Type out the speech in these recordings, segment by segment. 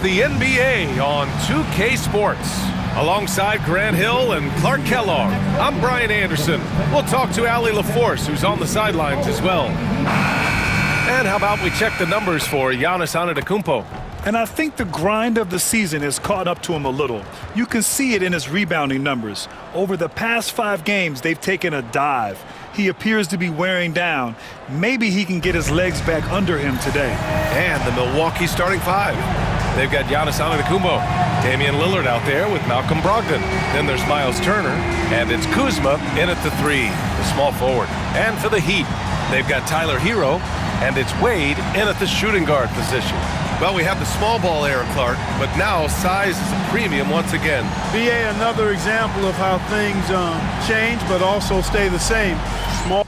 the NBA on 2K Sports. Alongside Grant Hill and Clark Kellogg, I'm Brian Anderson. We'll talk to Allie LaForce, who's on the sidelines as well. And how about we check the numbers for Giannis Antetokounmpo? And I think the grind of the season has caught up to him a little. You can see it in his rebounding numbers. Over the past 5 games, they've taken a dive. He appears to be wearing down. Maybe he can get his legs back under him today. And the Milwaukee starting 5. They've got Giannis Antetokounmpo, Damian Lillard out there with Malcolm Brogdon. Then there's Miles Turner, and it's Kuzma in at the 3, the small forward. And for the Heat, they've got Tyler Hero, and it's Wade in at the shooting guard position. Well, we have the small ball era, Clark, but now size is a premium once again. BA, another example of how things change but also stay the same. Small.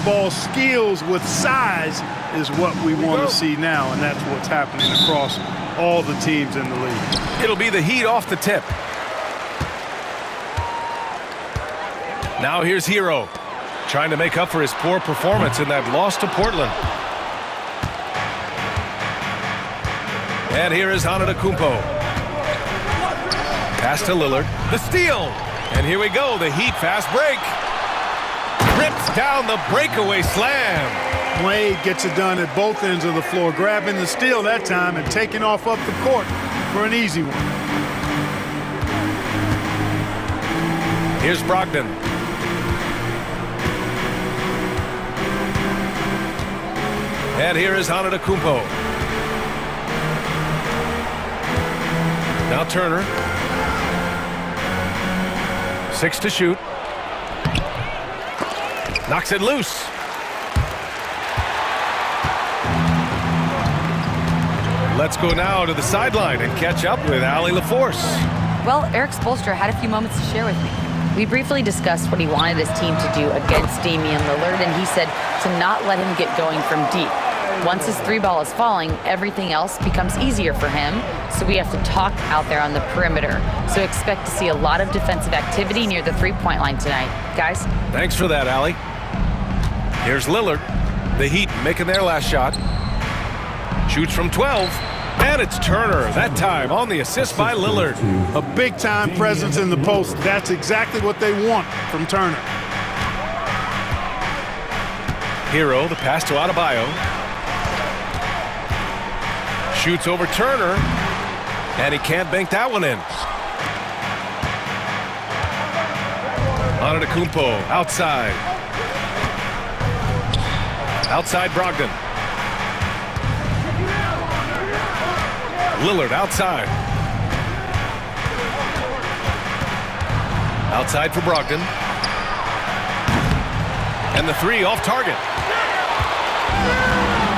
Ball skills with size is what we want to see now, and that's what's happening across all the teams in the league. It'll be the Heat off the tip. Now here's Hero, trying to make up for his poor performance in that loss to Portland. And here is Antetokounmpo. Pass to Lillard. The steal. And here we go, the Heat fast break. Rips down the breakaway slam. Wade gets it done at both ends of the floor, grabbing the steal that time and taking off up the court for an easy one. Here's Brogdon. And here is Antetokounmpo. Now Turner. 6 to shoot. Knocks it loose. Let's go now to the sideline and catch up with Allie LaForce. Well, Eric Spoelstra had a few moments to share with me. We briefly discussed what he wanted his team to do against Damian Lillard, and he said to not let him get going from deep. Once his 3-ball is falling, everything else becomes easier for him, so we have to talk out there on the perimeter. So expect to see a lot of defensive activity near the 3-point line tonight. Guys? Thanks for that, Allie. Here's Lillard. The Heat making their last shot. Shoots from 12. And it's Turner, that time on the assist by Lillard. A big-time presence in the post. That's exactly what they want from Turner. Hero, the pass to Adebayo. Shoots over Turner. And he can't bank that one in. Antetokounmpo outside. Outside Brogdon. Lillard outside. Outside for Brogdon. And the 3 off target.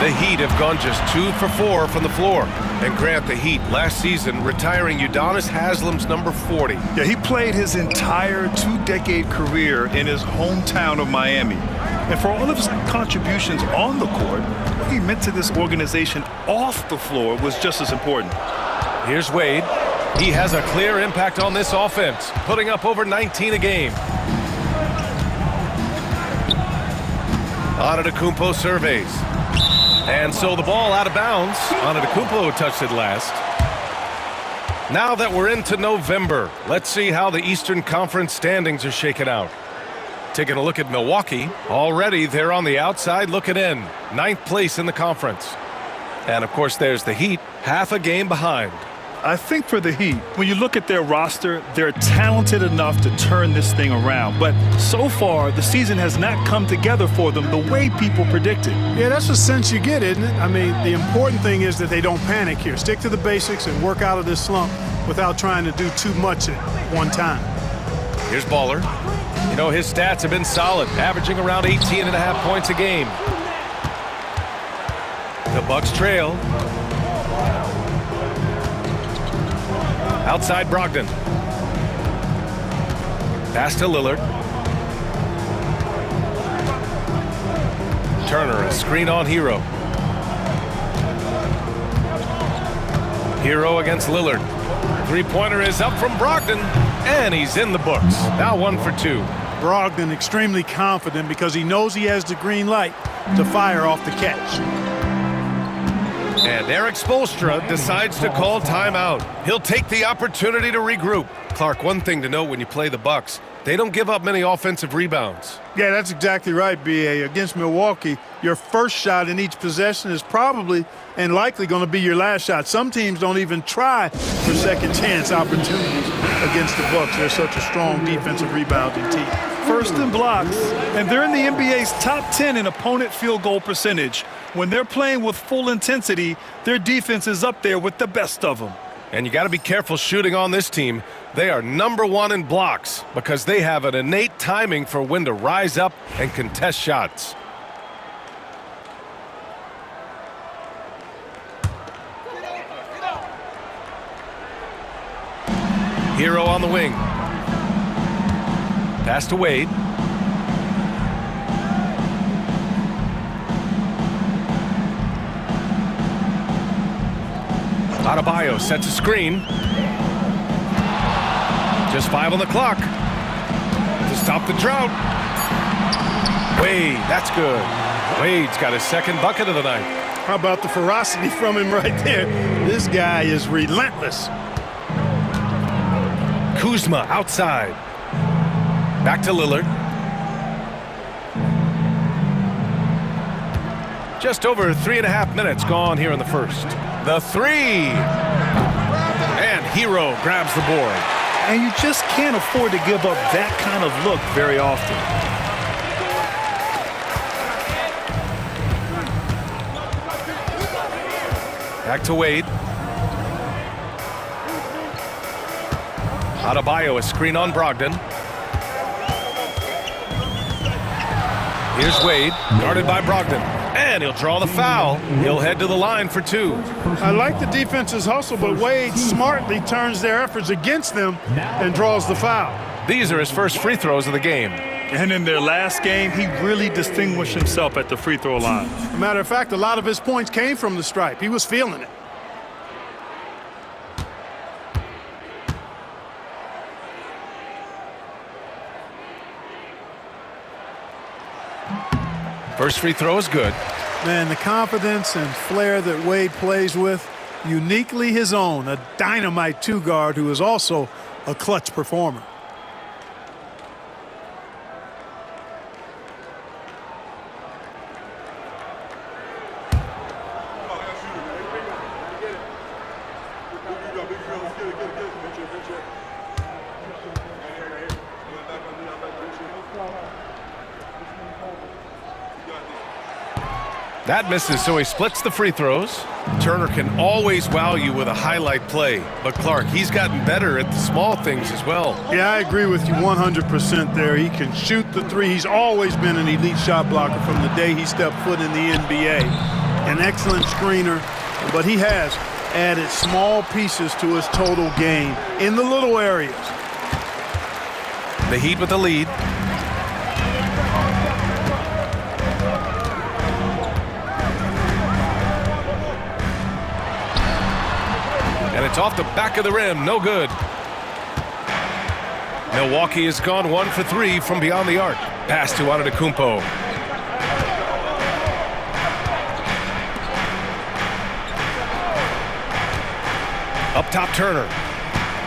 The Heat have gone just 2 for 4 from the floor. And Grant, the Heat last season retiring Udonis Haslem's number 40. Yeah, he played his entire 2-decade career in his hometown of Miami. And for all of his contributions on the court, what he meant to this organization off the floor was just as important. Here's Wade. He has a clear impact on this offense, putting up over 19 a game. Antetokounmpo surveys. And so the ball out of bounds. Antetokounmpo touched it last. Now that we're into November, let's see how the Eastern Conference standings are shaken out. Taking a look at Milwaukee. Already they're on the outside looking in. 9th place in the conference. And of course there's the Heat, half a game behind. I think for the Heat, when you look at their roster, they're talented enough to turn this thing around. But so far, the season has not come together for them the way people predicted. Yeah, that's the sense you get, isn't it? I mean, the important thing is that they don't panic here. Stick to the basics and work out of this slump without trying to do too much at one time. Here's Baller. You know, his stats have been solid, averaging around 18.5 points a game. The Bucks trail. Outside Brogdon. Pass to Lillard. Screen on Hero. Hero against Lillard. Three-pointer is up from Brogdon, and he's in the books. Now 1 for 2. Brogdon extremely confident because he knows he has the green light to fire off the catch. And Eric Spoelstra decides to call timeout. He'll take the opportunity to regroup. Clark, one thing to note when you play the Bucks, they don't give up many offensive rebounds. Yeah, that's exactly right, B.A. Against Milwaukee, your first shot in each possession is probably and likely going to be your last shot. Some teams don't even try for second chance opportunities against the Bucks. They're such a strong defensive rebounding team. First in blocks, and they're in the NBA's top 10 in opponent field goal percentage. When they're playing with full intensity, their defense is up there with the best of them. And you got to be careful shooting on this team. They are #1 in blocks because they have an innate timing for when to rise up and contest shots. Hero on the wing. Pass to Wade. Adebayo sets a screen. Just 5 on the clock to stop the drought. Wade, that's good. Wade's got his second bucket of the night. How about the ferocity from him right there? This guy is relentless. Kuzma outside. Back to Lillard. Just over 3.5 minutes gone here in the first. The three. And Hero grabs the board. And you just can't afford to give up that kind of look very often. Back to Wade. Adebayo, a screen on Brogdon. Here's Wade, guarded by Brogdon. And he'll draw the foul. He'll head to the line for 2. I like the defense's hustle, but Wade smartly turns their efforts against them and draws the foul. These are his first free throws of the game. And in their last game, he really distinguished himself at the free throw line. Matter of fact, a lot of his points came from the stripe. He was feeling it. First free throw is good. Man, the confidence and flair that Wade plays with, uniquely his own, a dynamite two-guard who is also a clutch performer. That misses, so he splits the free throws. Turner can always wow you with a highlight play, but Clark, he's gotten better at the small things as well. Yeah, I agree with you 100% there. He can shoot the three. He's always been an elite shot blocker from the day he stepped foot in the NBA. An excellent screener, but he has added small pieces to his total game in the little areas. The Heat with the lead. And it's off the back of the rim, no good. Milwaukee has gone 1 for 3 from beyond the arc. Pass to Antetokounmpo. Up top, Turner.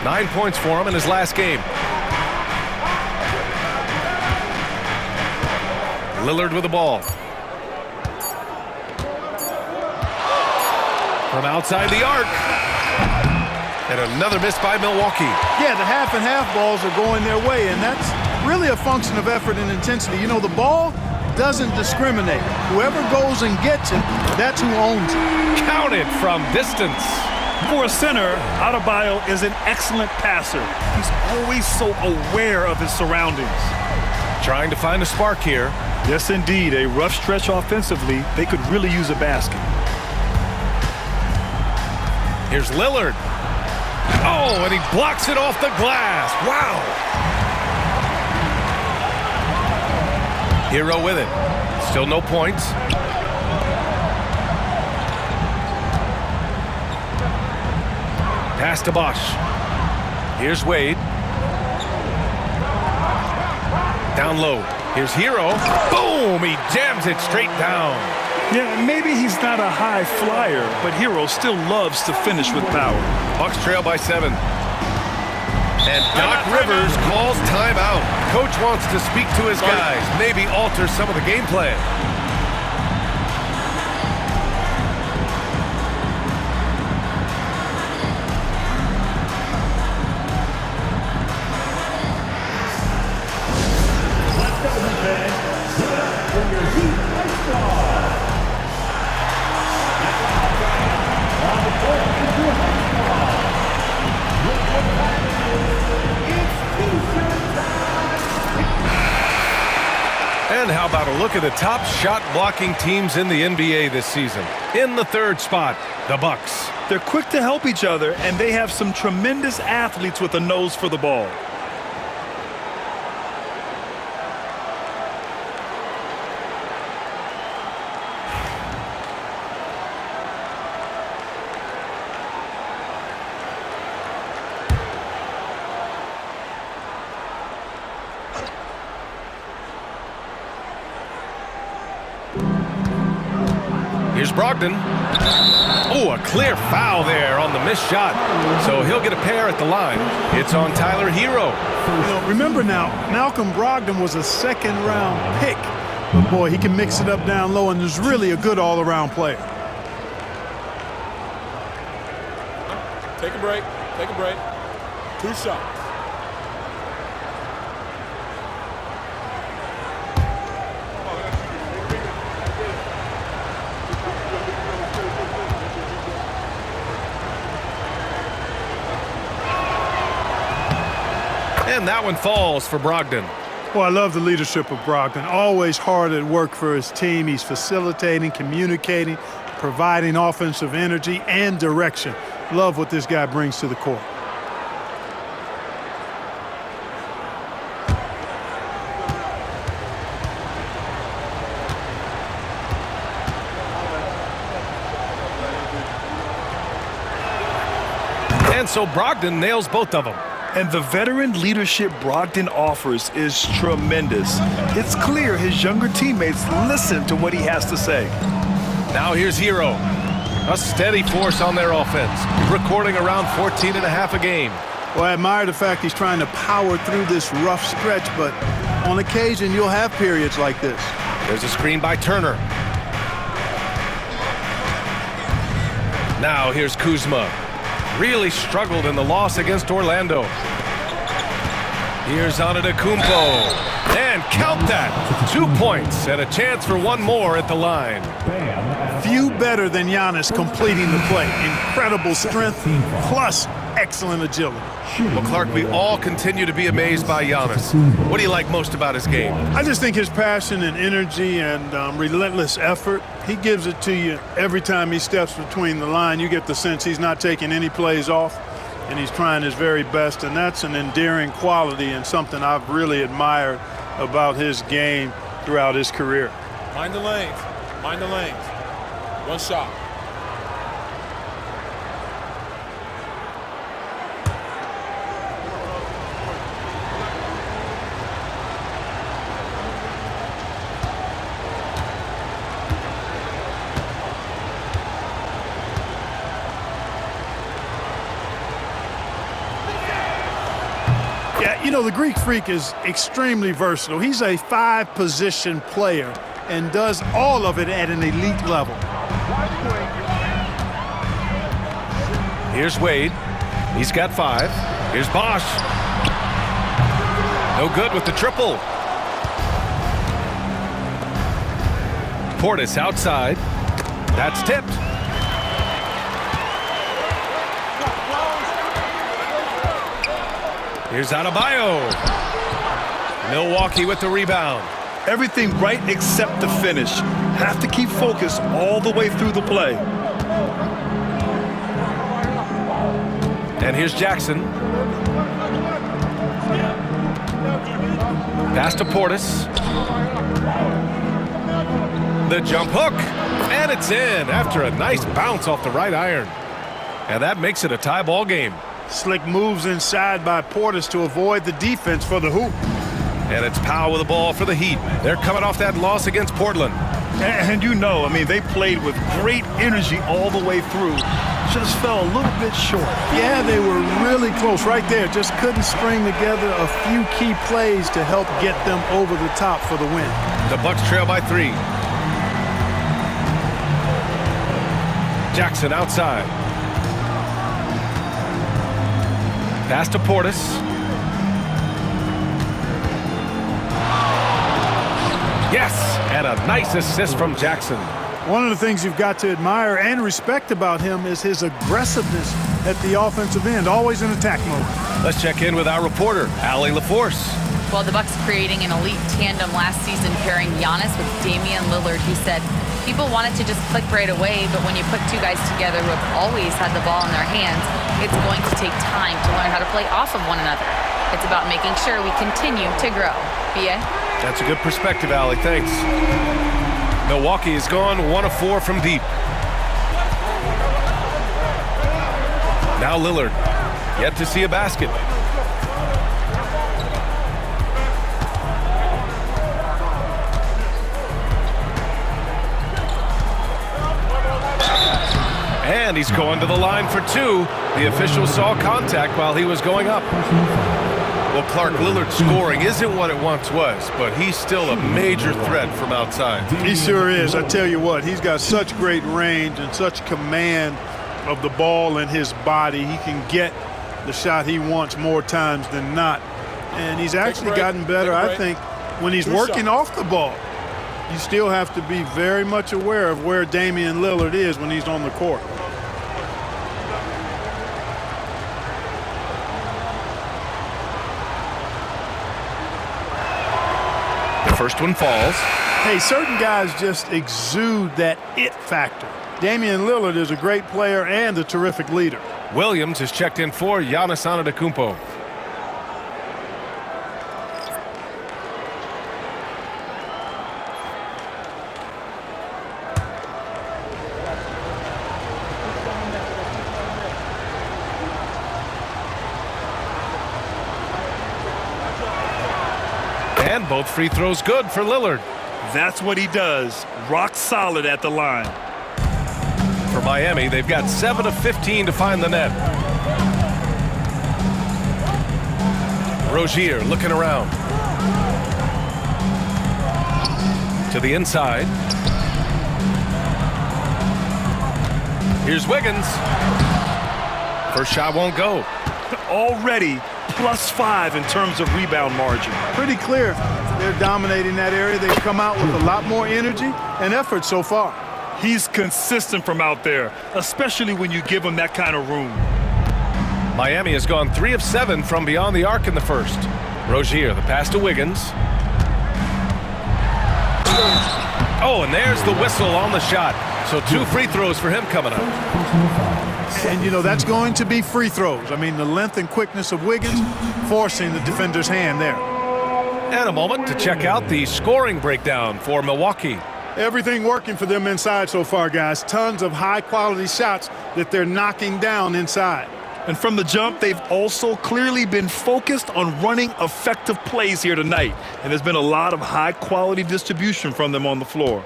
9 points for him in his last game. Lillard with the ball. From outside the arc. And another miss by Milwaukee. Yeah, the half and half balls are going their way, and that's really a function of effort and intensity. You know, the ball doesn't discriminate. Whoever goes and gets it, that's who owns it. Counted from distance. For a center, Adebayo is an excellent passer. He's always so aware of his surroundings. Trying to find a spark here. Yes, indeed. A rough stretch offensively. They could really use a basket. Here's Lillard. Oh, and he blocks it off the glass. Wow. Hero with it. Still no points. Pass to Bosch. Here's Wade. Down low. Here's Hero. Boom! He jams it straight down. Yeah, maybe he's not a high flyer, but Hero still loves to finish with power. Bucks trail by 7. And Doc Rivers calls timeout. Coach wants to speak to his guys, maybe alter some of the game plan. And how about a look at the top shot blocking teams in the NBA this season? In the 3rd spot, the Bucks. They're quick to help each other, and they have some tremendous athletes with a nose for the ball. Here's Brogdon. Oh, a clear foul there on the missed shot. So he'll get a pair at the line. It's on Tyler Hero. Remember now, Malcolm Brogdon was a 2nd-round pick. But boy, he can mix it up down low and is really a good all-around player. Take a break. Take a break. 2 shots. And that one falls for Brogdon. Well, I love the leadership of Brogdon. Always hard at work for his team. He's facilitating, communicating, providing offensive energy and direction. Love what this guy brings to the court. And so Brogdon nails both of them. And the veteran leadership Brogdon offers is tremendous. It's clear his younger teammates listen to what he has to say. Now here's Hero. A steady force on their offense, recording around 14.5 a game. Well, I admire the fact he's trying to power through this rough stretch, but on occasion you'll have periods like this. There's a screen by Turner. Now here's Kuzma. Really struggled in the loss against Orlando. Here's Antetokounmpo. And count that. 2 points and a chance for one more at the line. Few better than Giannis completing the play. Incredible strength plus excellent agility. Well, Clark, we all continue to be amazed by Giannis. What do you like most about his game? I just think his passion and energy and relentless effort, he gives it to you every time he steps between the line. You get the sense he's not taking any plays off, and he's trying his very best, and that's an endearing quality and something I've really admired about his game throughout his career. Mind the lanes. Mind the lanes. 1 shot. Yeah, you know, the Greek Freak is extremely versatile. He's a 5-position player and does all of it at an elite level. Here's Wade. He's got 5. Here's Bosch. No good with the triple. Portis outside. That's tipped. Here's Adebayo. Milwaukee with the rebound. Everything right except the finish. Have to keep focused all the way through the play. And here's Jackson. Pass to Portis. The jump hook. And it's in after a nice bounce off the right iron. And that makes it a tie ball game. Slick moves inside by Portis to avoid the defense for the hoop. And it's Powell with the ball for the Heat. They're coming off that loss against Portland. And you know, I mean, they played with great energy all the way through. Just fell a little bit short. Yeah, they were really close right there. Just couldn't string together a few key plays to help get them over the top for the win. The Bucks trail by 3. Jackson outside. Pass to Portis. Yes, and a nice assist from Jackson. One of the things you've got to admire and respect about him is his aggressiveness at the offensive end, always in attack mode. Let's check in with our reporter, Allie LaForce. Well, the Bucks creating an elite tandem last season, pairing Giannis with Damian Lillard. He said people wanted to just click right away, but when you put two guys together who have always had the ball in their hands, it's going to take time to learn how to play off of one another. It's about making sure we continue to grow. B.A.? That's a good perspective, Allie. Thanks. Milwaukee has gone 1 of 4 from deep. Now Lillard, yet to see a basket. And he's going to the line for 2. The official saw contact while he was going up. Well, Clark, Lillard's scoring isn't what it once was, but he's still a major threat from outside. He sure is. I tell you what, he's got such great range and such command of the ball in his body. He can get the shot he wants more times than not. And he's actually gotten better, I think, when he's working off the ball. You still have to be very much aware of where Damian Lillard is when he's on the court. The first one falls. Hey, certain guys just exude that it factor. Damian Lillard is a great player and a terrific leader. Williams is checked in for Giannis Antetokounmpo. And both free throws good for Lillard. That's what he does. Rock solid at the line. For Miami, they've got 7 of 15 to find the net. Rozier looking around. To the inside. Here's Wiggins. First shot won't go. Already +5 in terms of rebound margin. Pretty clear they're dominating that area. They've come out with a lot more energy and effort so far. He's consistent from out there, especially when you give him that kind of room. Miami has gone 3 of 7 from beyond the arc in the first. Rozier, the pass to Wiggins. Oh, and there's the whistle on the shot. So 2 free throws for him coming up. And, you know, that's going to be free throws. I mean, the length and quickness of Wiggins forcing the defender's hand there. And a moment to check out the scoring breakdown for Milwaukee. Everything working for them inside so far, guys. Tons of high-quality shots that they're knocking down inside. And from the jump, they've also clearly been focused on running effective plays here tonight. And there's been a lot of high-quality distribution from them on the floor.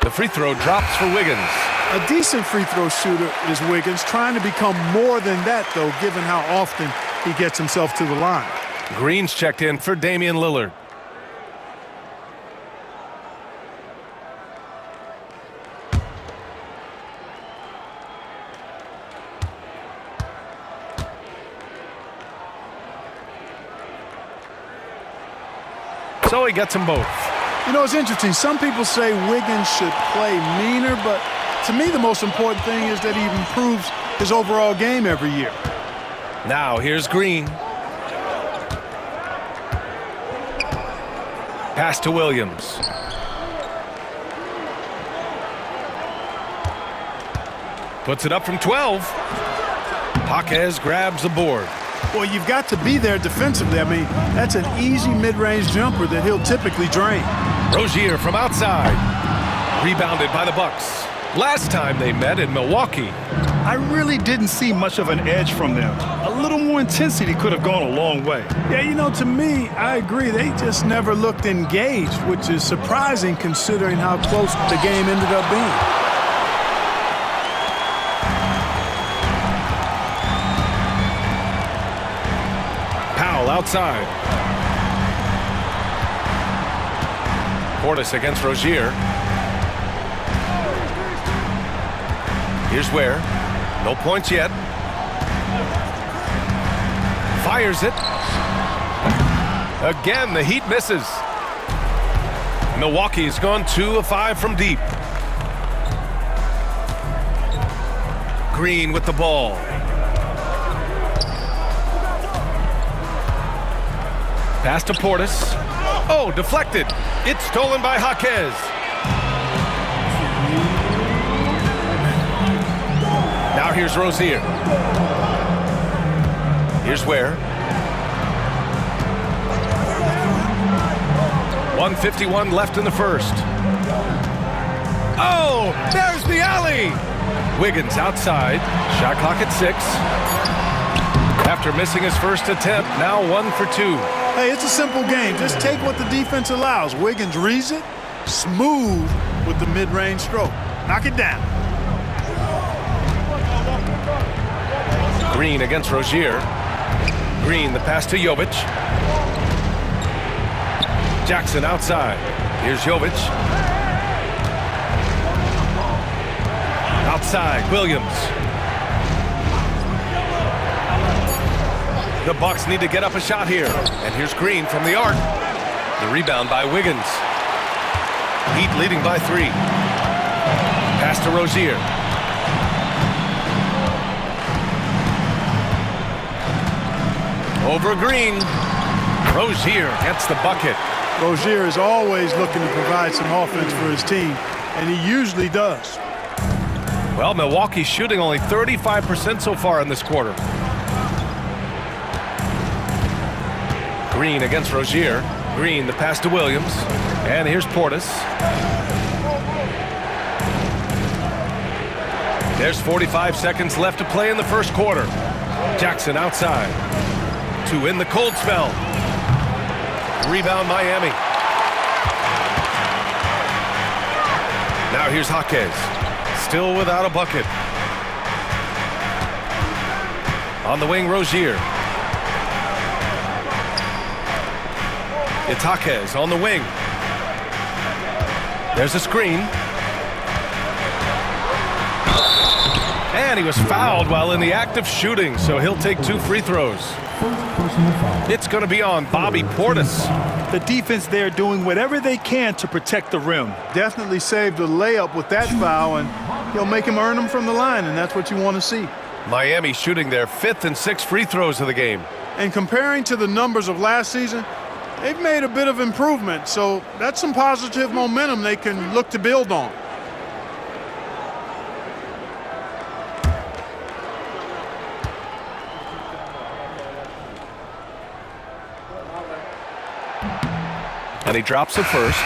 The free throw drops for Wiggins. A decent free throw shooter is Wiggins, trying to become more than that, though, given how often he gets himself to the line. Green's checked in for Damian Lillard. So he gets them both. You know, it's interesting. Some people say Wiggins should play meaner, but to me the most important thing is that he improves his overall game every year. Now here's Green. Pass to Williams. Puts it up from 12. Jaquez grabs the board. Well, you've got to be there defensively. I mean, that's an easy mid-range jumper that he'll typically drain. Rozier from outside. Rebounded by the Bucks. Last time they met in Milwaukee. I really didn't see much of an edge from them. A little more intensity could have gone a long way. Yeah, you know, to me, I agree. They just never looked engaged, which is surprising considering how close the game ended up being. Powell outside. Portis against Rozier. Here's Ware. No points yet. Fires it. Again, the Heat misses. Milwaukee's gone 2 of 5 from deep. Green with the ball. Pass to Portis. Oh, deflected. It's stolen by Jaquez. Now here's Rozier. Here's Ware. 1:51 left in the first. Oh, there's the alley. Wiggins outside. Shot clock at 6. After missing his first attempt, now 1 for 2. Hey, it's a simple game. Just take what the defense allows. Wiggins reads it, smooth with the mid-range stroke. Knock it down. Green against Rozier. Green, the pass to Jovic. Jackson outside. Here's Jovic. Outside, Williams. The Bucks need to get up a shot here. And here's Green from the arc. The rebound by Wiggins. Heat leading by 3. Pass to Rozier. Over Green. Rozier gets the bucket. Rozier is always looking to provide some offense for his team, and he usually does. Well, Milwaukee's shooting only 35% so far in this quarter. Green against Rozier. Green, the pass to Williams. And here's Portis. There's 45 seconds left to play in the first quarter. Jackson outside. To end the cold spell. Rebound Miami. Now here's Jaquez. Still without a bucket. On the wing, Rozier. It's Jaquez on the wing. There's a screen. And he was fouled while in the act of shooting, so he'll take 2 free throws. It's going to be on Bobby Portis. The defense there doing whatever they can to protect the rim. Definitely saved a layup with that foul, and he'll make him earn them from the line, and that's what you want to see. Miami shooting their 5th and 6th free throws of the game. And comparing to the numbers of last season, they've made a bit of improvement, so that's some positive momentum they can look to build on. And he drops it first.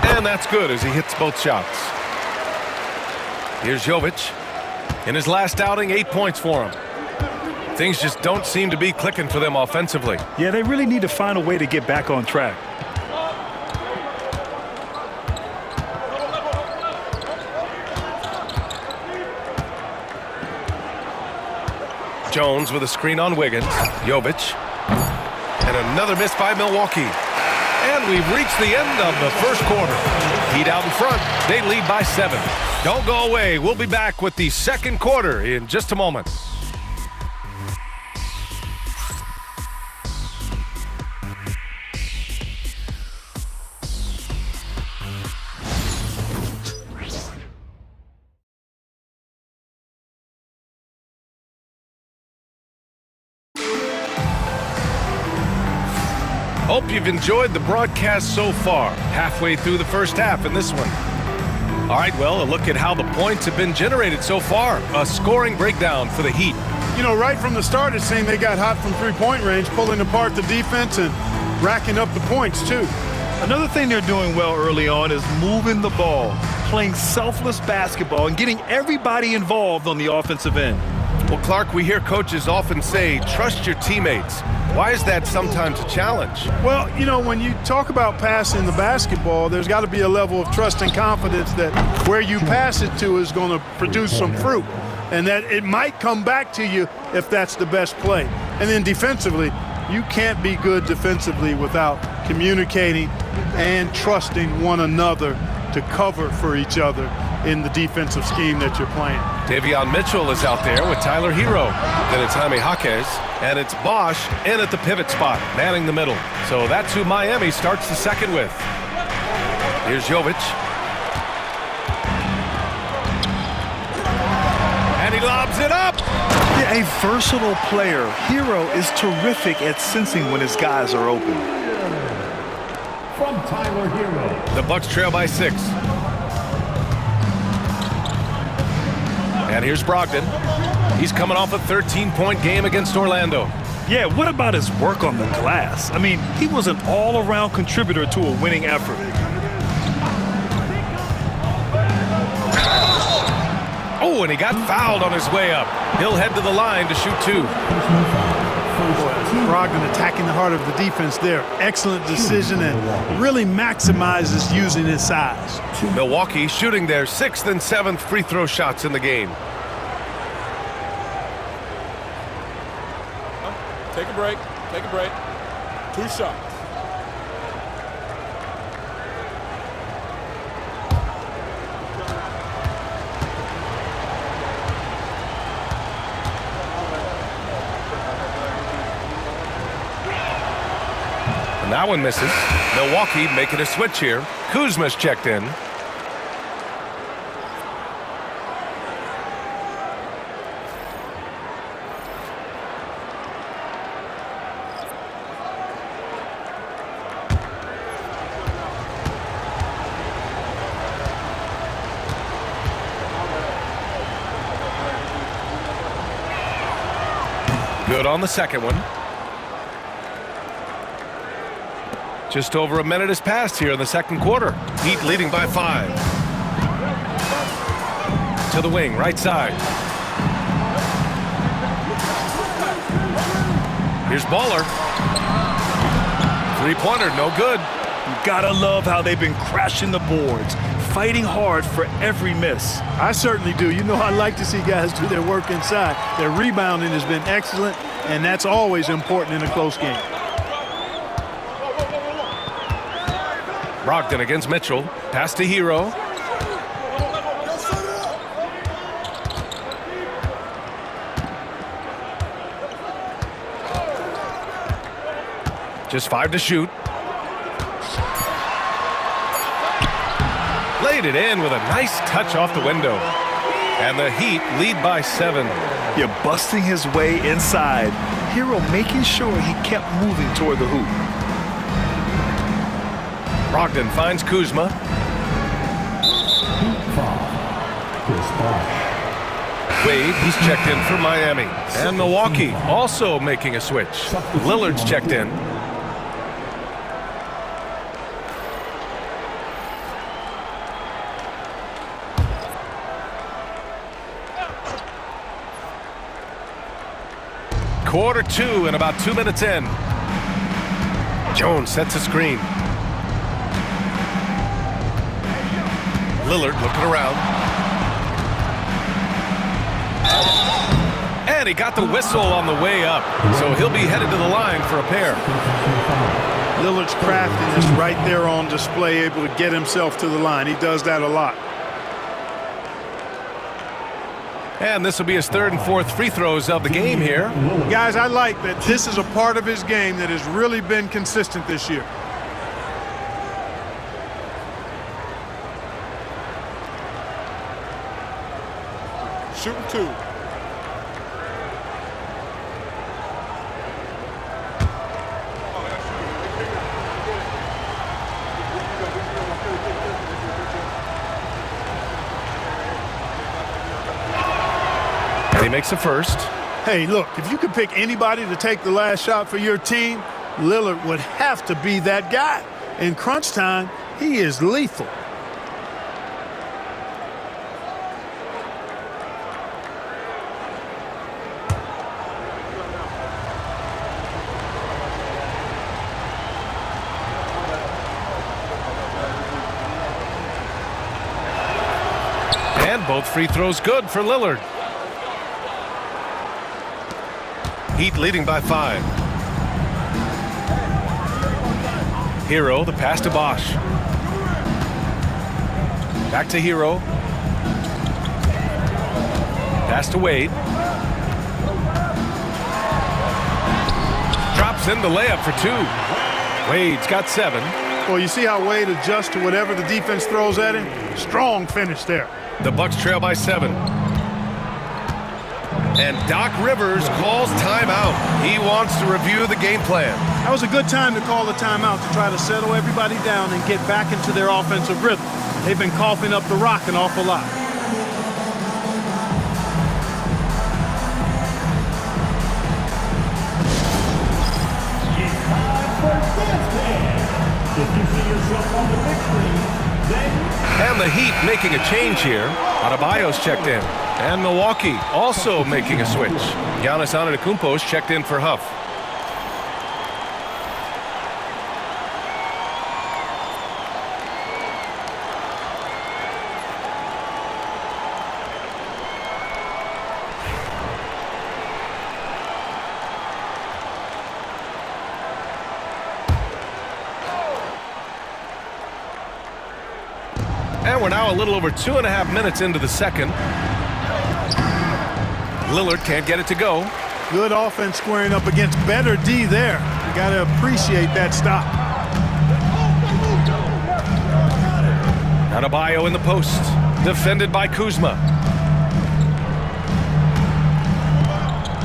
And that's good as he hits both shots. Here's Jovic. In his last outing, 8 points for him. Things just don't seem to be clicking for them offensively. Yeah, they really need to find a way to get back on track. Jones with a screen on Wiggins. Jovic. And another miss by Milwaukee. And we've reached the end of the first quarter. Heat out in front. They lead by 7. Don't go away. We'll be back with the second quarter in just a moment. Hope you've enjoyed the broadcast so far. Halfway through the first half in this one. All right, well, a look at how the points have been generated so far. A scoring breakdown for the Heat. You know, right from the start, it seemed they got hot from three-point range, pulling apart the defense and racking up the points, too. Another thing they're doing well early on is moving the ball, playing selfless basketball, and getting everybody involved on the offensive end. Well, Clark, we hear coaches often say, trust your teammates. Why is that sometimes a challenge? Well, you know, when you talk about passing the basketball, there's got to be a level of trust and confidence that where you pass it to is going to produce some fruit, and that it might come back to you if that's the best play. And then defensively, you can't be good defensively without communicating and trusting one another to cover for each other in the defensive scheme that you're playing. Davion Mitchell is out there with Tyler Hero. Then it's Jaime Jaquez, and it's Bosch in at the pivot spot, manning the middle. So that's who Miami starts the second with. Here's Jovic. And he lobs it up. Yeah, a versatile player. Hero is terrific at sensing when his guys are open. From Tyler Hero. The Bucks trail by 6. And here's Brogdon. He's coming off a 13-point game against Orlando. Yeah, what about his work on the glass? I mean, he was an all-around contributor to a winning effort. Oh, and he got fouled on his way up. He'll head to the line to shoot 2. Brogdon attacking the heart of the defense there. Excellent decision and really maximizes using his size. Milwaukee shooting their 6th and 7th free throw shots in the game. Take a break. Take a break. 2 shots. And that one misses. Milwaukee making a switch here. Kuzma's checked in. Good on the second one. Just over a minute has passed here in the second quarter. Heat leading by 5. To the wing, right side. Here's Baller. Three-pointer, no good. You gotta love how they've been crashing the boards, fighting hard for every miss. I certainly do. You know, I like to see guys do their work inside. Their rebounding has been excellent, and that's always important in a close game. Brogdon against Mitchell. Pass to Hero. Just 5 to shoot. Laid it in with a nice touch off the window. And the Heat lead by 7. You're busting his way inside. Hero making sure he kept moving toward the hoop. Brogdon finds Kuzma. Wade, he's checked in for Miami. And Milwaukee also making a switch. Lillard's checked in. Quarter 2 and about 2 minutes in. Jones sets a screen. Lillard looking around. And he got the whistle on the way up. So he'll be headed to the line for a pair. Lillard's craftiness right there on display, able to get himself to the line. He does that a lot. And this will be his 3rd and 4th free throws of the game here. Guys, I like that this is a part of his game that has really been consistent this year. Shooting 2. he makes the first. Hey, look, if you could pick anybody to take the last shot for your team, Lillard would have to be that guy. In crunch time, he is lethal. And both free throws good for Lillard. Heat leading by 5. Hero, the pass to Bosch. Back to Hero. Pass to Wade. Drops in the layup for 2. Wade's got 7. Well, you see how Wade adjusts to whatever the defense throws at him? Strong finish there. The Bucks trail by 7. And Doc Rivers calls timeout. He wants to review the game plan. That was a good time to call the timeout to try to settle everybody down and get back into their offensive rhythm. They've been coughing up the rock an awful lot. It's time for dance dance. If you see yourself on the big screen, then... And the Heat making a change here. Adebayo's checked in. And Milwaukee also making a switch. Giannis Antetokounmpo's checked in for Huff. And we're now a little over 2.5 minutes into the second. Lillard can't get it to go. Good offense squaring up against better D there. You got to appreciate that stop. Adebayo in the post. Defended by Kuzma.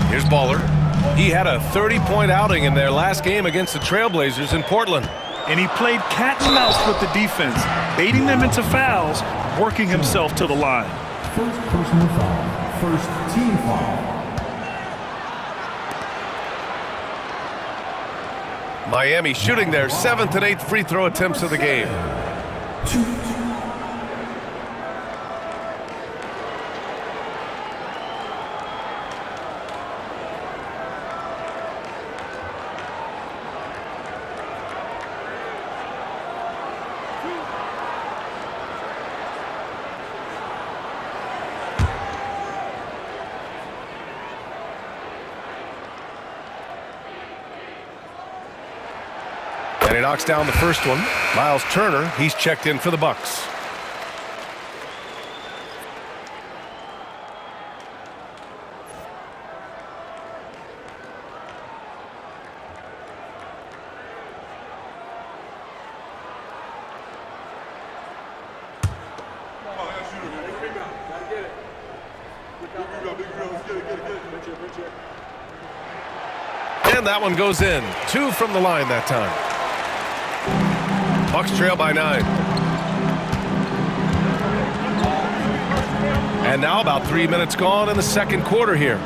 Here's Baller. He had a 30-point outing in their last game against the Trailblazers in Portland. And he played cat and mouse with the defense, baiting them into fouls, working himself to the line. First personal foul. First team foul. Miami shooting their 7th and 8th free throw attempts of the game. And he knocks down the first one. Miles Turner, he's checked in for the Bucks. And that one goes in. 2 from the line that time. Bucks trail by 9. And now about 3 minutes gone in the second quarter here.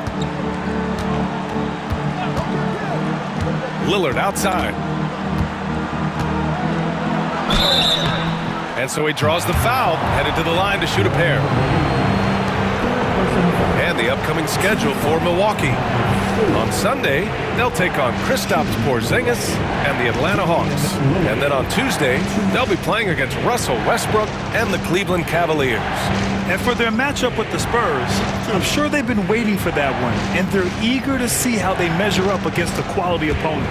Lillard outside. And so he draws the foul, headed to the line to shoot a pair. And the upcoming schedule for Milwaukee. On Sunday, they'll take on Kristaps Porzingis and the Atlanta Hawks. And then on Tuesday, they'll be playing against Russell Westbrook and the Cleveland Cavaliers. And for their matchup with the Spurs, I'm sure they've been waiting for that one, and they're eager to see how they measure up against a quality opponent.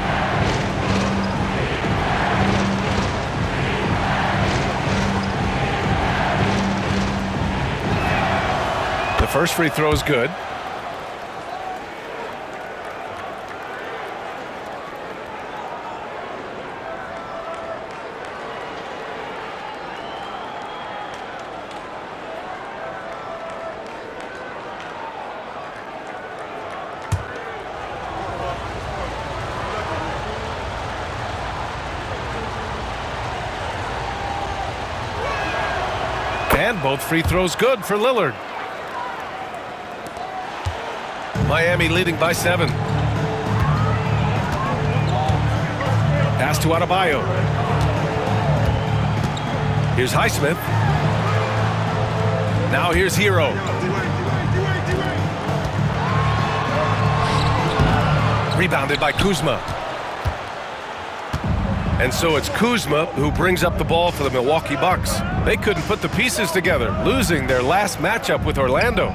The first free throw is good. And both free throws good for Lillard. Miami leading by 7. Pass to Adebayo. Here's Highsmith. Now here's Hero. Rebounded by Kuzma. And so it's Kuzma who brings up the ball for the Milwaukee Bucks. They couldn't put the pieces together, losing their last matchup with Orlando.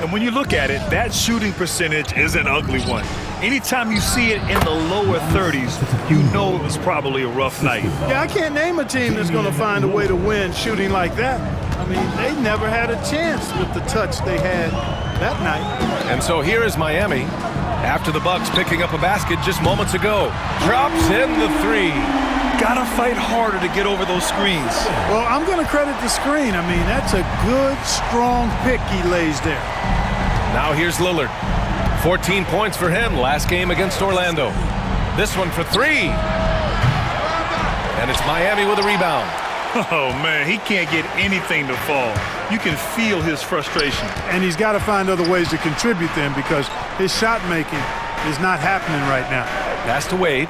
And when you look at it, that shooting percentage is an ugly one. Anytime you see it in the lower 30s, you know it was probably a rough night. Yeah, I can't name a team that's going to find a way to win shooting like that. I mean, they never had a chance with the touch they had that night. And so here is Miami. After the Bucks picking up a basket just moments ago. Drops in the 3. Gotta fight harder to get over those screens. Well, I'm going to credit the screen. I mean, that's a good, strong pick he lays there. Now here's Lillard. 14 points for him last game against Orlando. This one for 3. And it's Miami with a rebound. Oh, man, he can't get anything to fall. You can feel his frustration. And he's got to find other ways to contribute then because his shot making is not happening right now. Pass to Wade.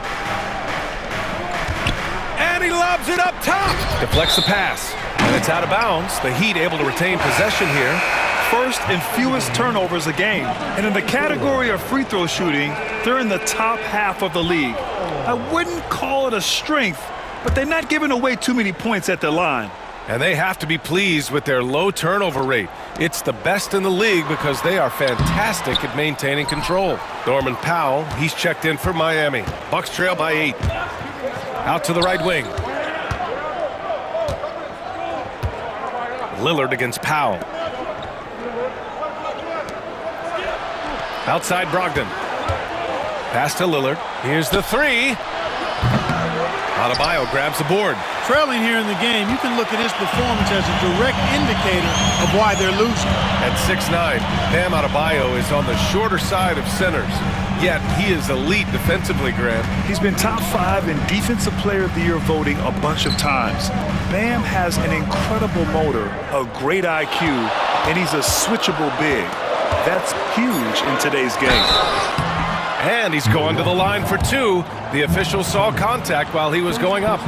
And he lobs it up top. Deflects the pass. And it's out of bounds. The Heat able to retain possession here. First and fewest turnovers a game. And in the category of free throw shooting, they're in the top half of the league. I wouldn't call it a strength, but they're not giving away too many points at the line. And they have to be pleased with their low turnover rate. It's the best in the league because they are fantastic at maintaining control. Norman Powell, he's checked in for Miami. Bucks trail by 8. Out to the right wing. Lillard against Powell. Outside Brogdon. Pass to Lillard. Here's the 3. Adebayo grabs the board. Trailing here in the game, you can look at his performance as a direct indicator of why they're losing. At 6'9", Bam Adebayo is on the shorter side of centers. Yet he is elite defensively, Grant. He's been top 5 in Defensive Player of the Year voting a bunch of times. Bam has an incredible motor, a great IQ, and he's a switchable big. That's huge in today's game. And he's going to the line for 2. The official saw contact while he was going up.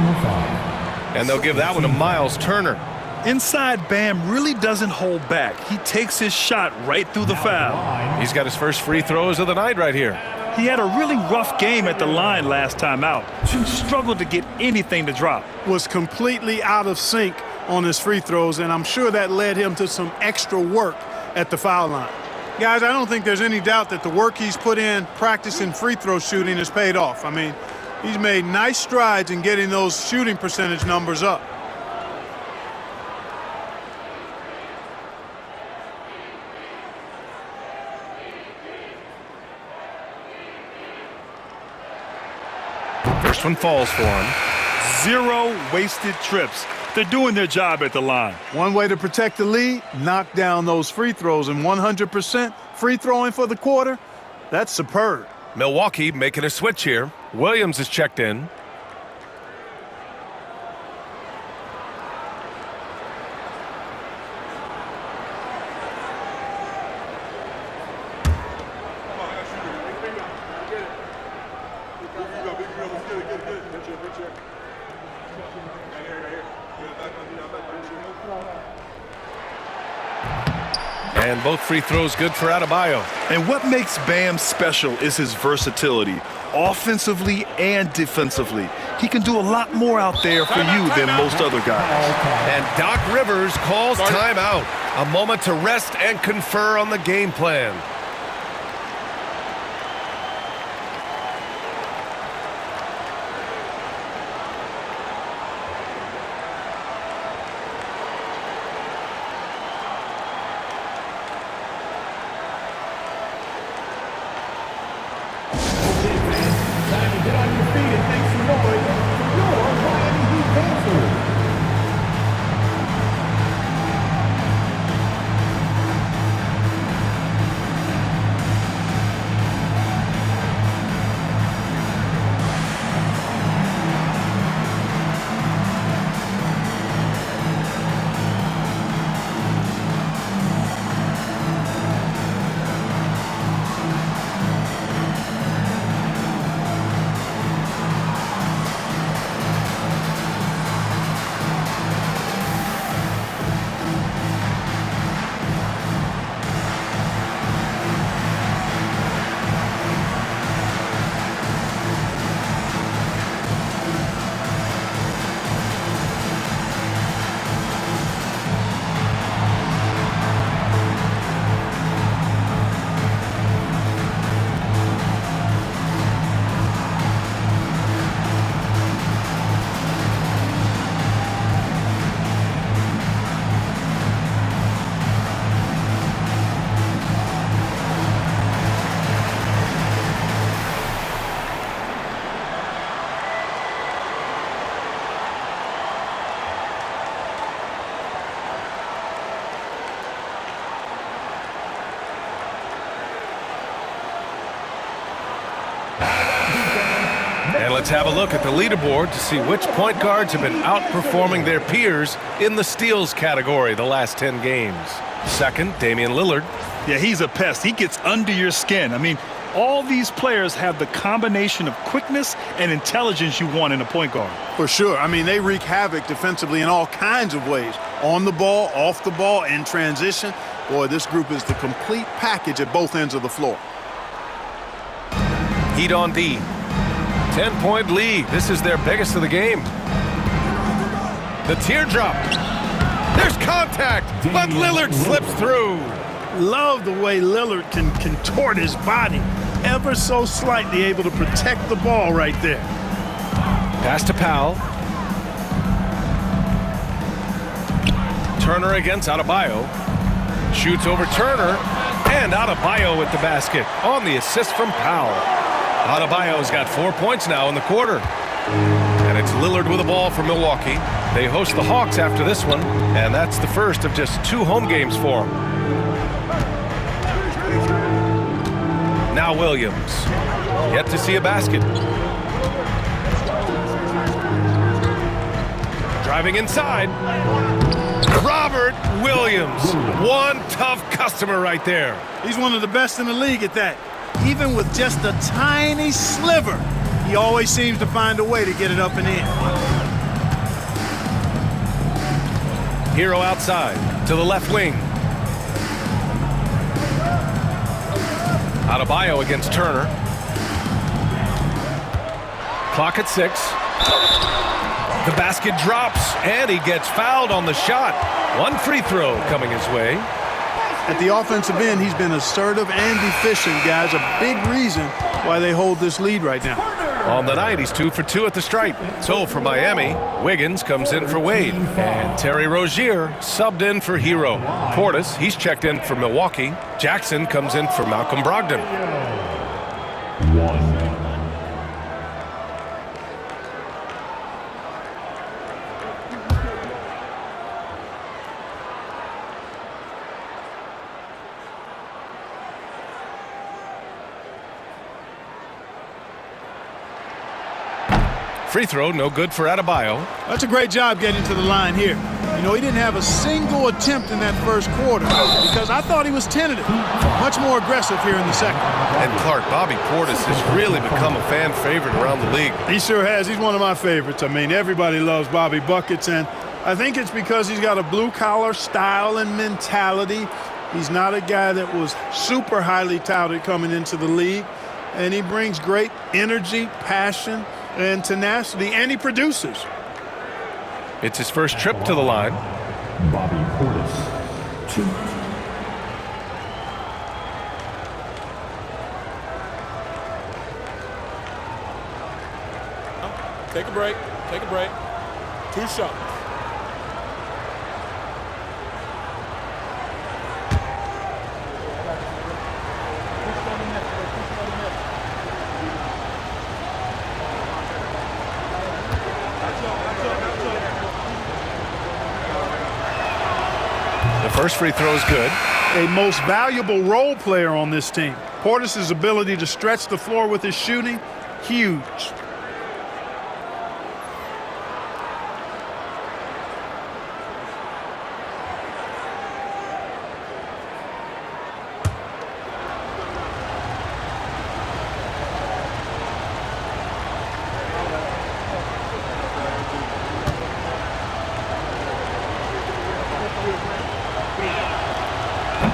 And they'll give that one to Miles Turner. Inside, Bam really doesn't hold back. He takes his shot right through the foul. He's got his first free throws of the night right here. He had a really rough game at the line last time out. He struggled to get anything to drop. Was completely out of sync on his free throws, and I'm sure that led him to some extra work at the foul line. Guys, I don't think there's any doubt that the work he's put in practicing free throw shooting has paid off. I mean, he's made nice strides in getting those shooting percentage numbers up. First one falls for him. 0 wasted trips. They're doing their job at the line. One way to protect the lead, knock down those free throws, and 100% free throwing for the quarter, that's superb. Milwaukee making a switch here. Williams is checked in. And both free throws good for Adebayo. And what makes Bam special is his versatility, offensively and defensively. He can do a lot more out there for you than most other guys. And Doc Rivers calls timeout. A moment to rest and confer on the game plan. let's have a look at the leaderboard to see which point guards have been outperforming their peers in the steals category the last 10 games. Second, Damian Lillard. Yeah, he's a pest. He gets under your skin. I mean, all these players have the combination of quickness and intelligence you want in a point guard. For sure. I mean, they wreak havoc defensively in all kinds of ways. On the ball, off the ball, in transition. Boy, this group is the complete package at both ends of the floor. Heat on D. 10-point lead. This is their biggest of the game. The teardrop. There's contact, but Lillard slips through. Love the way Lillard can contort his body ever so slightly, able to protect the ball right there. Pass to Powell. Turner against Adebayo. Shoots over Turner, and Adebayo with the basket on the assist from Powell. Adebayo's got 4 points now in the quarter. And it's Lillard with the ball for Milwaukee. They host the Hawks after this one, and that's the first of just 2 home games for them. Now Williams. Yet to see a basket. Driving inside. Robert Williams. One tough customer right there. He's one of the best in the league at that. Even with just a tiny sliver, he always seems to find a way to get it up and in. Hero outside to the left wing. Adebayo against Turner. Clock at 6. The basket drops, and he gets fouled on the shot. One free throw coming his way. At the offensive end, he's been assertive and efficient, guys. A big reason why they hold this lead right now. On the night, he's 2 for 2 at the stripe. So for Miami, Wiggins comes in for Wade. And Terry Rozier subbed in for Hero. Portis, he's checked in for Milwaukee. Jackson comes in for Malcolm Brogdon. Free throw, no good for Adebayo. That's a great job getting to the line here. You know, he didn't have a single attempt in that first quarter because I thought he was tentative. Much more aggressive here in the second. And Clark, Bobby Portis has really become a fan favorite around the league. He sure has. He's one of my favorites. I mean, everybody loves Bobby Buckets, and I think it's because he's got a blue-collar style and mentality. He's not a guy that was super highly touted coming into the league, and he brings great energy, passion, and tenacity, and he produces. It's his first trip to the line. Bobby Portis, 2. Take a break. Take a break. 2 shots. The first free throw is good. A most valuable role player on this team. Portis' ability to stretch the floor with his shooting, huge.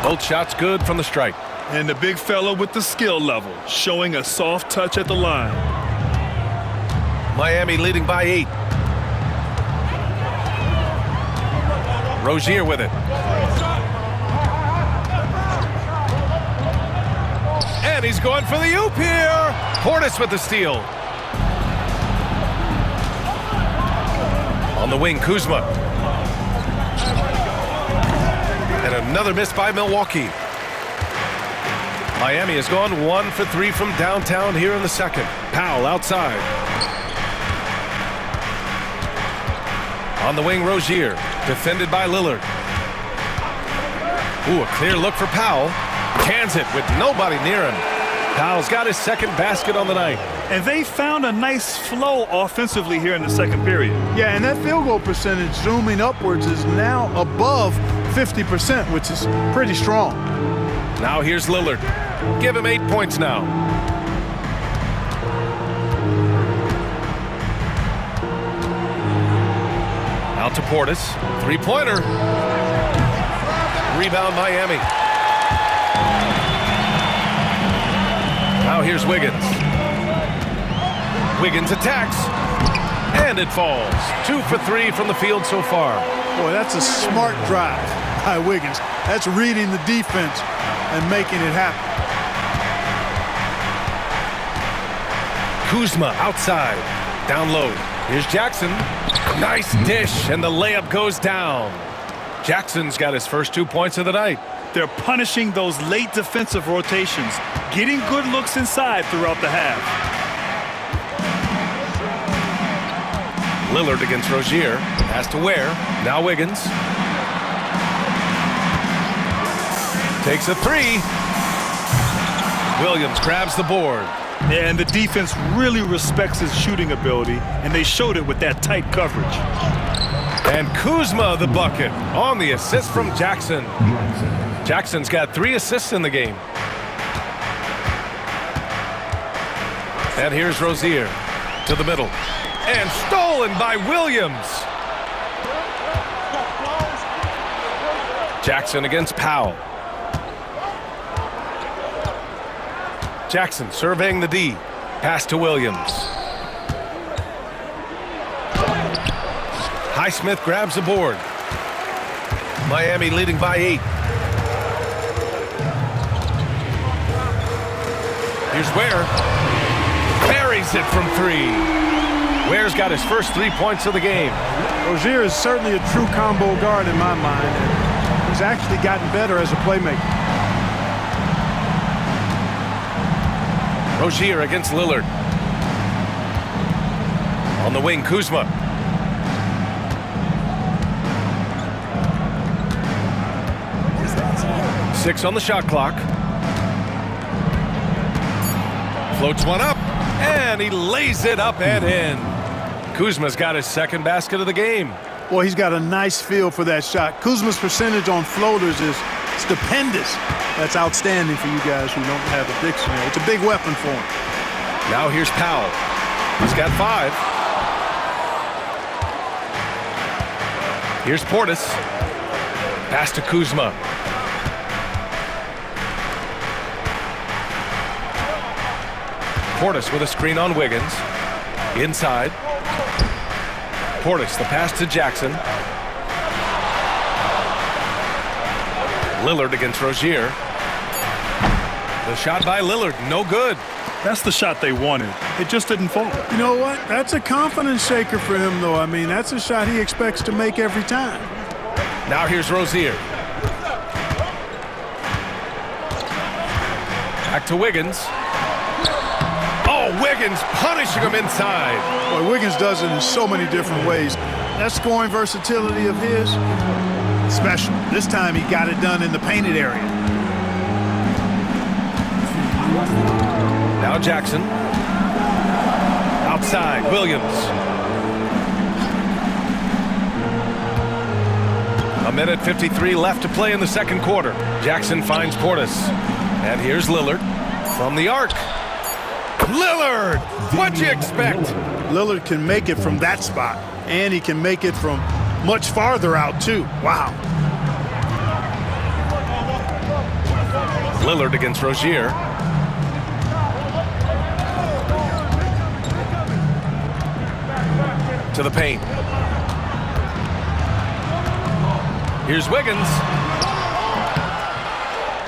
Both shots good from the stripe. And the big fella with the skill level, showing a soft touch at the line. Miami leading by 8. Rozier with it. And he's going for the oop here. Portis with the steal. On the wing, Kuzma. And another miss by Milwaukee. Miami has gone 1 for 3 from downtown here in the second. Powell outside. On the wing, Rozier, defended by Lillard. Ooh, a clear look for Powell. Cans it with nobody near him. Powell's got his second basket on the night. And they found a nice flow offensively here in the second period. Yeah, and that field goal percentage zooming upwards is now above 50%, which is pretty strong. Now here's Lillard. Give him 8 points now. Out to Portis. Three-pointer. Rebound Miami. Now here's Wiggins. Wiggins attacks. And it falls. 2 for 3 from the field so far. Boy, that's a smart drive by Wiggins. That's reading the defense and making it happen. Kuzma outside. Down low. Here's Jackson. Nice dish, and the layup goes down. Jackson's got his first 2 points of the night. They're punishing those late defensive rotations, getting good looks inside throughout the half. Lillard against Rozier. Pass to Ware. Now Wiggins. Takes a three. Williams grabs the board. And the defense really respects his shooting ability, and they showed it with that tight coverage. And Kuzma the bucket on the assist from Jackson. Jackson's got 3 assists in the game. And here's Rozier to the middle. And stolen by Williams. Jackson against Powell. Jackson surveying the D. Pass to Williams. Highsmith grabs the board. Miami leading by 8. Here's Ware. Buries it from 3. Ware's got his first 3 points of the game. Rozier is certainly a true combo guard in my mind, and he's actually gotten better as a playmaker. Rozier against Lillard. On the wing, Kuzma. Six on the shot clock. Floats one up, and he lays it up and in. Kuzma's got his second basket of the game. Well, he's got a nice feel for that shot. Kuzma's percentage on floaters is stupendous. That's outstanding for you guys who don't have a dictionary. It's a big weapon for him. Now here's Powell. He's got 5. Here's Portis. Pass to Kuzma. Portis with a screen on Wiggins. Inside. Portis, the pass to Jackson. Lillard against Rozier. The shot by Lillard, no good. That's the shot they wanted. It just didn't fall. You know what? That's a confidence shaker for him, though. I mean, that's a shot he expects to make every time. Now here's Rozier. Back to Wiggins. Oh, Wiggins punishing him inside. Boy, Wiggins does it in so many different ways. That scoring versatility of his, special. This time he got it done in the painted area. Now Jackson. Outside, Williams. A minute 53 left to play in the second quarter. Jackson finds Portis. And here's Lillard from the arc. Lillard! What'd you expect? Lillard can make it from that spot, and he can make it from much farther out, too. Wow. Lillard against Rozier. To the paint. Here's Wiggins.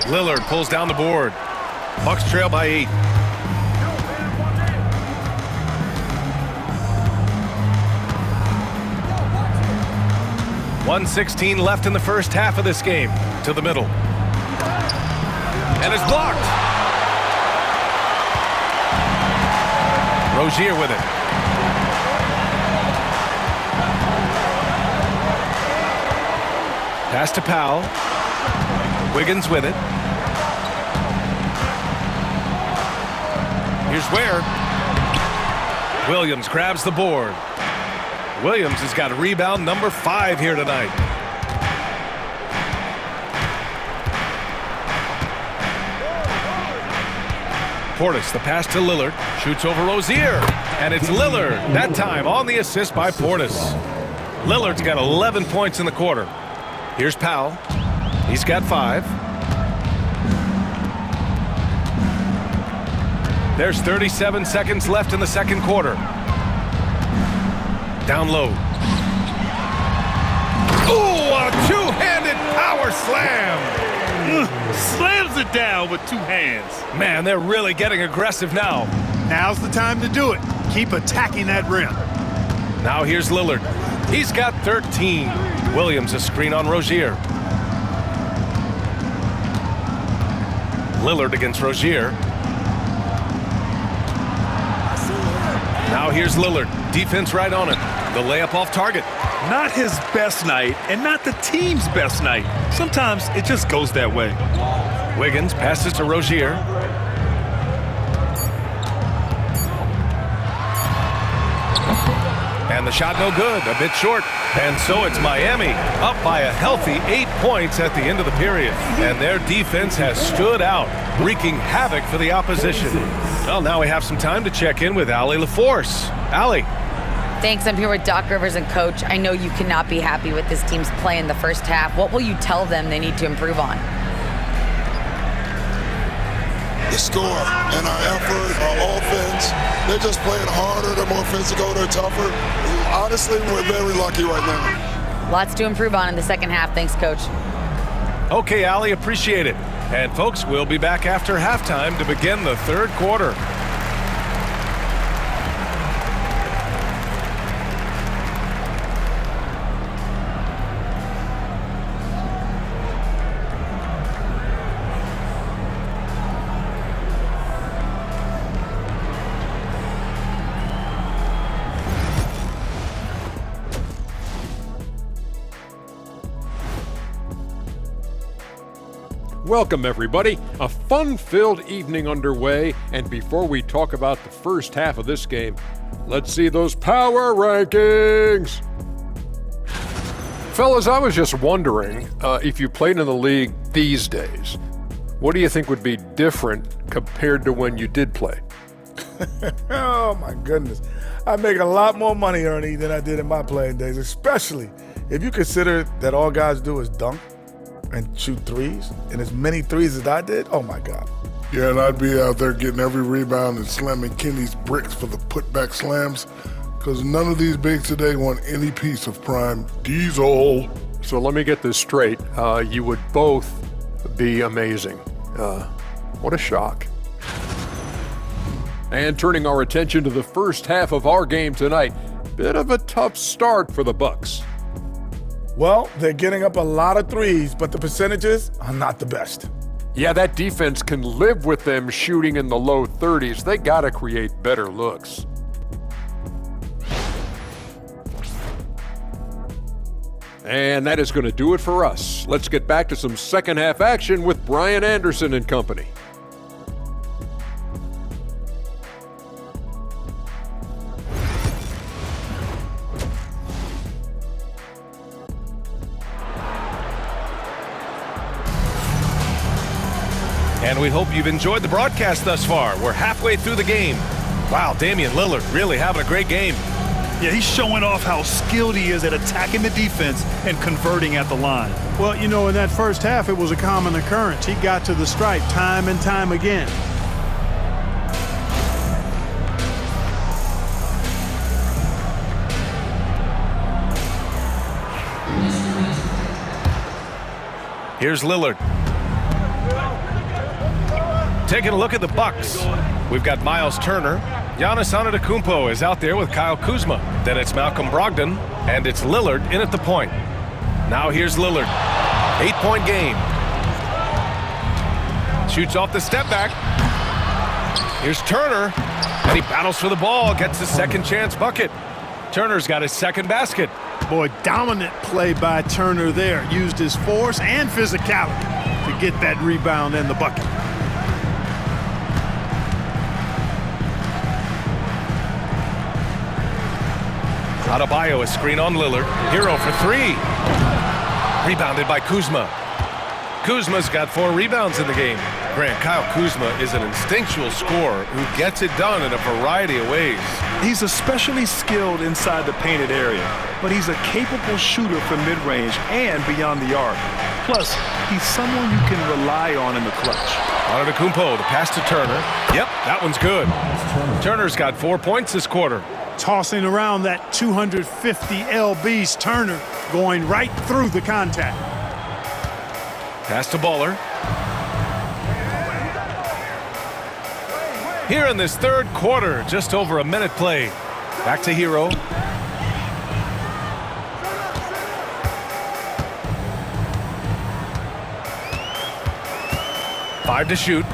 Lillard pulls down the board. Bucks trail by 8. .116 left in the first half of this game. To the middle. And it's blocked. Rozier with it. Pass to Powell. Wiggins with it. Here's Ware. Williams grabs the board. Williams has got rebound number 5 here tonight. Portis, the pass to Lillard, shoots over Rozier, and it's Lillard, that time on the assist by Portis. Lillard's got 11 points in the quarter. Here's Powell. He's got 5. There's 37 seconds left in the second quarter. Down low. Ooh, a two-handed power slam. Slams it down with 2 hands. Man, they're really getting aggressive now. Now's the time to do it. Keep attacking that rim. Now here's Lillard. He's got 13. Williams a screen on Rozier. Lillard against Rozier. Now here's Lillard. Defense right on it. The layup off target. Not his best night and not the team's best night. Sometimes it just goes that way. Wiggins passes to Rozier. And the shot no good, a bit short. And so it's Miami up by a healthy 8 points at the end of the period. And their defense has stood out, wreaking havoc for the opposition. Well, now we have some time to check in with Allie LaForce. Allie. Thanks. I'm here with Doc Rivers and Coach. I know you cannot be happy with this team's play in the first half. What will you tell them they need to improve on? The score and our effort, our offense, they're just playing harder, they're more physical, they're tougher. Honestly, we're very lucky right now. Lots to improve on in the second half. Thanks, Coach. Okay, Allie, appreciate it. And folks, we'll be back after halftime to begin the third quarter. Welcome, everybody. A fun-filled evening underway, and before we talk about the first half of this game, let's see those power rankings. Fellas, I was just wondering if you played in the league these days, what do you think would be different compared to when you did play? Oh, my goodness. I make a lot more money, Ernie, than I did in my playing days, especially if you consider that all guys do is dunk and shoot threes, and as many threes as I did, oh my God. Yeah, and I'd be out there getting every rebound and slamming Kenny's bricks for the putback slams, because none of these bigs today want any piece of prime diesel. So let me get this straight. You would both be amazing. What a shock. And turning our attention to the first half of our game tonight, bit of a tough start for the Bucks. Well, they're getting up a lot of threes, but the percentages are not the best. Yeah, that defense can live with them shooting in the low 30s. They got to create better looks. And that is going to do it for us. Let's get back to some second half action with Brian Anderson and company. And we hope you've enjoyed the broadcast thus far. We're halfway through the game. Wow, Damian Lillard really having a great game. Yeah, he's showing off how skilled he is at attacking the defense and converting at the line. Well, you know, in that first half, it was a common occurrence. He got to the stripe time and time again. Here's Lillard. Taking a look at the Bucks. We've got Miles Turner. Giannis Antetokounmpo is out there with Kyle Kuzma. Then it's Malcolm Brogdon, and it's Lillard in at the point. Now here's Lillard. 8-point game. Shoots off the step back. Here's Turner, and he battles for the ball, gets his second chance bucket. Turner's got his second basket. Boy, dominant play by Turner there. Used his force and physicality to get that rebound and the bucket. Adebayo, a screen on Lillard. Hero for three. Rebounded by Kuzma. Kuzma's got 4 rebounds in the game. Grant, Kyle Kuzma is an instinctual scorer who gets it done in a variety of ways. He's especially skilled inside the painted area, but he's a capable shooter from mid-range and beyond the arc. Plus, he's someone you can rely on in the clutch. Antetokounmpo, the pass to Turner. Yep, that one's good. Turner's got 4 points this quarter. Tossing around that 250 lbs, Turner going right through the contact. Pass to Bowler. Here in this third quarter, just over a minute played. Back to Hero. Five to shoot.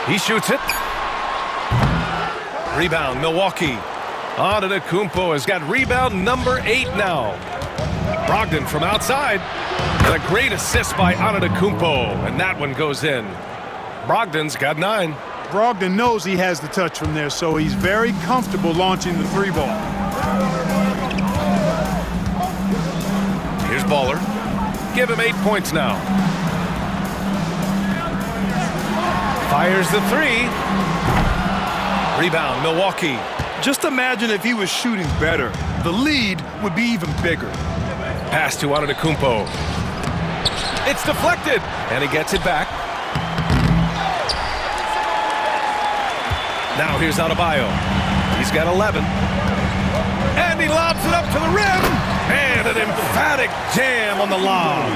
He shoots it. Rebound, Milwaukee. Antetokounmpo has got rebound number 8 now. Brogdon from outside. And a great assist by Antetokounmpo, and that one goes in. Brogdon's got 9. Brogdon knows he has the touch from there, so he's very comfortable launching the 3 ball. Here's Baller. Give him 8 points now. Fires the 3. Rebound, Milwaukee. Just imagine if he was shooting better. The lead would be even bigger. Pass to Antetokounmpo. It's deflected, and he gets it back. Now here's Adebayo. He's got 11. And he lobs it up to the rim. And an emphatic jam on the lob.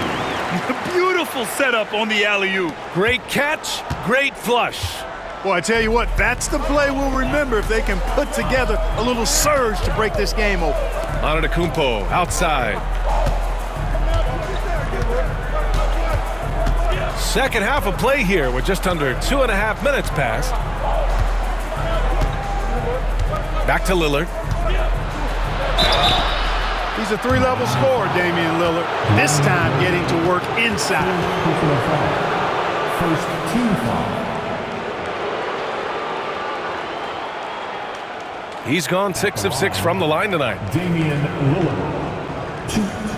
Beautiful setup on the alley-oop. Great catch, great flush. Boy, I tell you what, that's the play we'll remember if they can put together a little surge to break this game open. Antetokounmpo outside. Second half of play here with just under 2.5 minutes passed. Back to Lillard. He's a 3-level scorer, Damian Lillard. This time getting to work inside. First team foul. He's gone 6 of 6 from the line tonight. Damian Lillard. 2.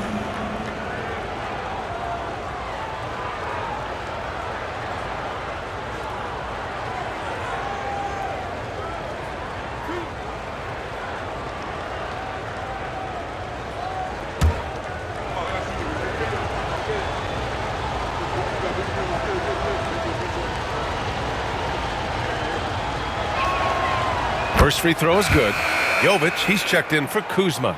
First free throw is good. Jovic, he's checked in for Kuzma.